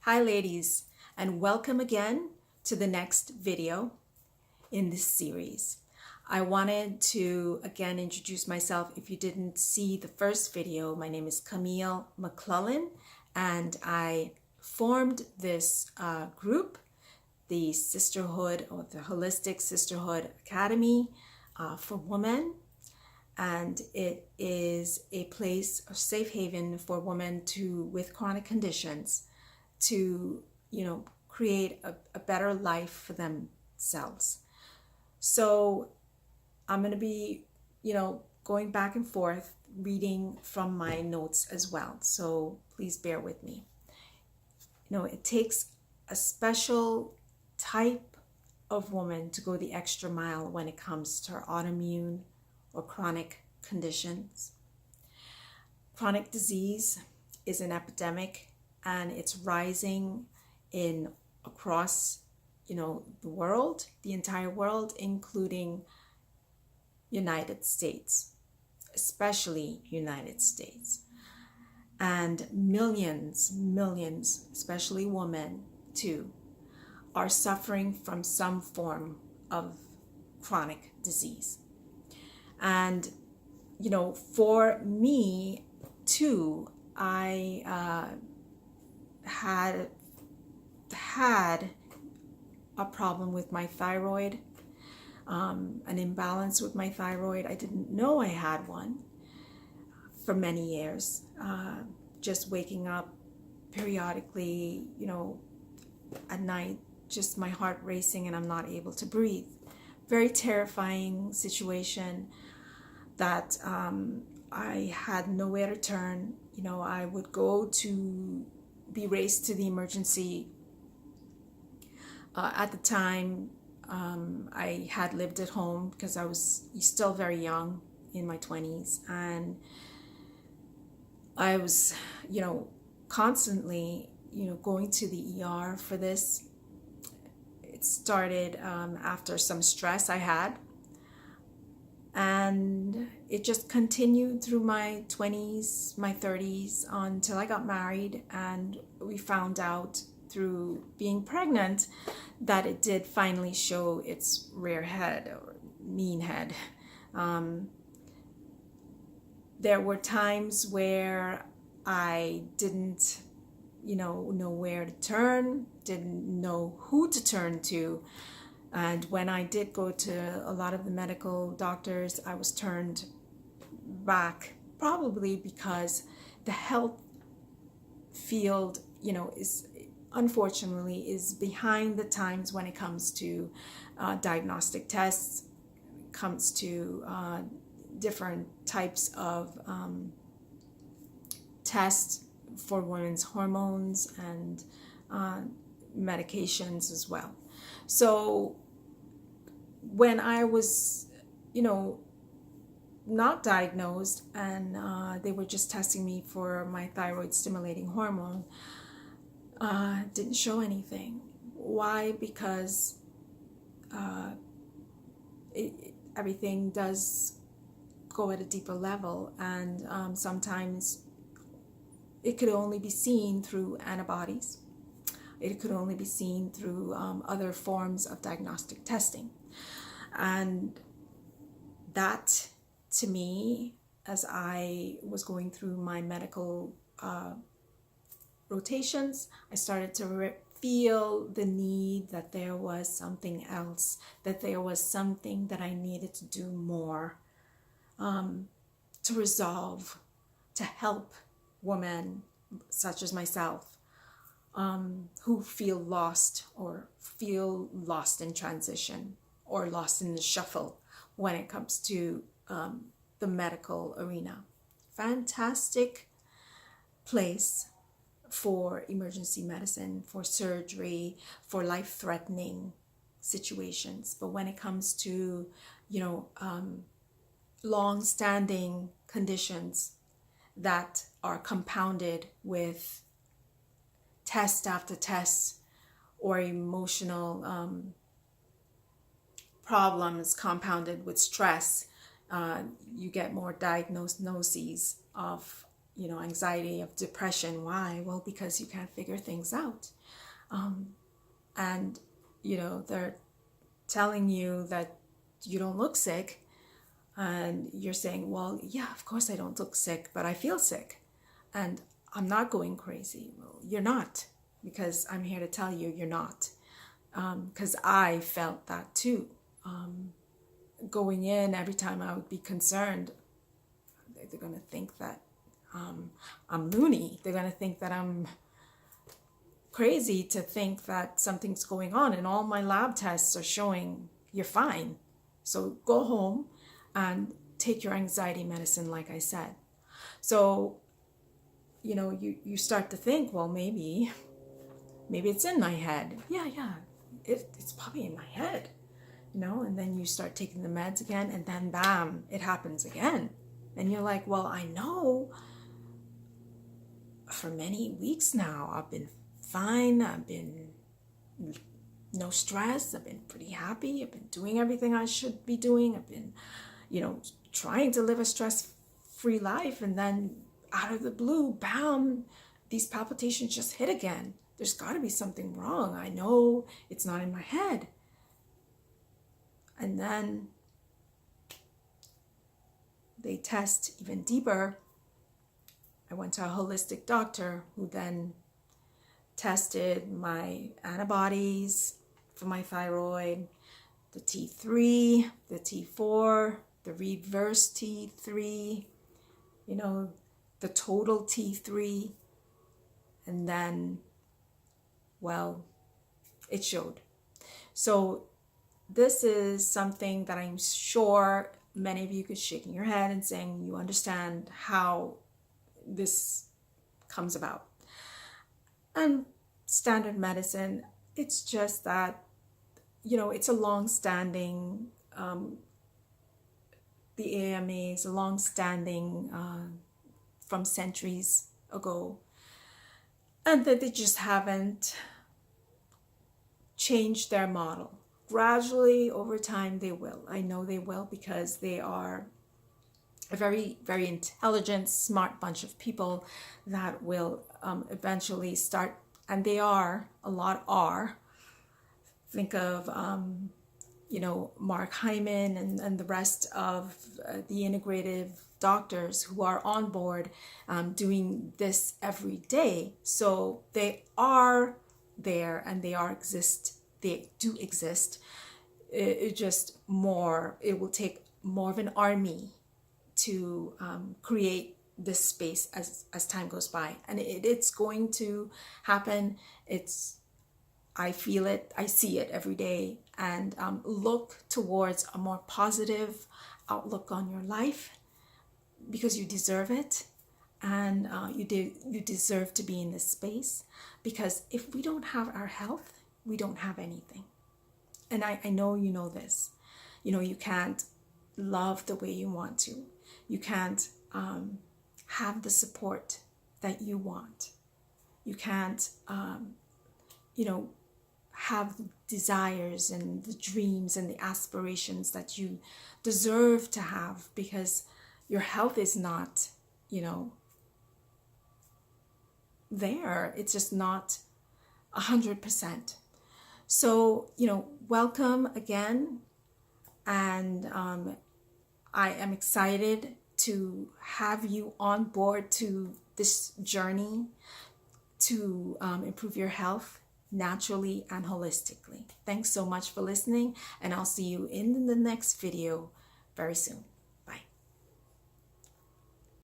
Hi ladies, and welcome again to the next video in this series. I wanted to again introduce myself. If you didn't see the first video, my name is Camille McClellan, and I formed this group, the Sisterhood or the Holistic Sisterhood Academy for Women. And it is a place, a safe haven for women with chronic conditions to, create a better life for themselves. So I'm going to be, going back and forth, reading from my notes as well. So please bear with me. It takes a special type of woman to go the extra mile when it comes to autoimmune or chronic conditions. Chronic disease is an epidemic, and it's rising across the world, the entire world, including United States, especially United States. And millions, especially women too, are suffering from some form of chronic disease. And for me too, I had a problem with my thyroid, an imbalance with my thyroid. I didn't know I had one for many years. Just waking up periodically, at night, just my heart racing and I'm not able to breathe. Very terrifying situation that I had nowhere to turn. I would go to be raced to the emergency. At the time, I had lived at home because I was still very young, in my 20s, and I was, constantly, going to the ER for this. It started after some stress I had, and it just continued through my 20s, my 30s, until I got married, and we found out through being pregnant that it did finally show its rear head or mean head. There were times where I didn't, know where to turn, didn't know who to turn to. And when I did go to a lot of the medical doctors, I was turned back, probably because the health field, unfortunately is behind the times when it comes to diagnostic tests, comes to different types of tests for women's hormones and medications as well. So when I was, not diagnosed, and they were just testing me for my thyroid stimulating hormone, didn't show anything. Why? Because everything does go at a deeper level, and sometimes it could only be seen through antibodies. It could only be seen through other forms of diagnostic testing. And that, to me, as I was going through my medical rotations, I started to feel the need that there was something else, that there was something that I needed to do more to resolve, to help women such as myself who feel lost in transition or lost in the shuffle when it comes to the medical arena. Fantastic place for emergency medicine, for surgery, for life-threatening situations. But when it comes to, long-standing conditions that are compounded with test after test, or emotional problems compounded with stress, you get more diagnoses of anxiety, of depression. Why? Well, because you can't figure things out. And, they're telling you that you don't look sick. And you're saying, well, yeah, of course I don't look sick, but I feel sick. And I'm not going crazy. Well, you're not, because I'm here to tell you you're not. Because I felt that too. Going in, every time I would be concerned, they're going to think that I'm loony. They're going to think that I'm crazy to think that something's going on. And all my lab tests are showing you're fine. So go home and take your anxiety medicine, like I said. So, you start to think, well, maybe it's in my head. Yeah, it's probably in my head, and then you start taking the meds again, and then bam, it happens again. And you're like, well, I know for many weeks now, I've been fine. I've been no stress. I've been pretty happy. I've been doing everything I should be doing. I've been, trying to live a stress-free life. And then out of the blue, bam, these palpitations just hit again. There's got to be something wrong. I know it's not in my head. And then they test even deeper. I went to a holistic doctor who then tested my antibodies for my thyroid, the T3, the T4, the reverse T3, the total T3. And then, well, it showed. So this is something that I'm sure many of you could shaking your head and saying you understand how this comes about. And standard medicine, it's just that, it's a long-standing, the AMA is a long-standing from centuries ago, and that they just haven't changed their model. Gradually, over time, they will. I know they will, because they are a very, very intelligent, smart bunch of people that will eventually start, and they are, a lot are. Think of, Mark Hyman and the rest of the integrative doctors who are on board doing this every day. So they are there, and they do exist. It will take more of an army to create this space as time goes by, and it's going to happen. I feel it, I see it every day, and look towards a more positive outlook on your life, because you deserve it, and you deserve to be in this space, because if we don't have our health, we don't have anything. And I know you know this. You can't love the way you want to. You can't have the support that you want. You can't, have the desires and the dreams and the aspirations that you deserve to have, because your health is not, there. It's just not 100%. So, welcome again. And I am excited to have you on board to this journey to improve your health naturally and holistically. Thanks so much for listening, and I'll see you in the next video very soon.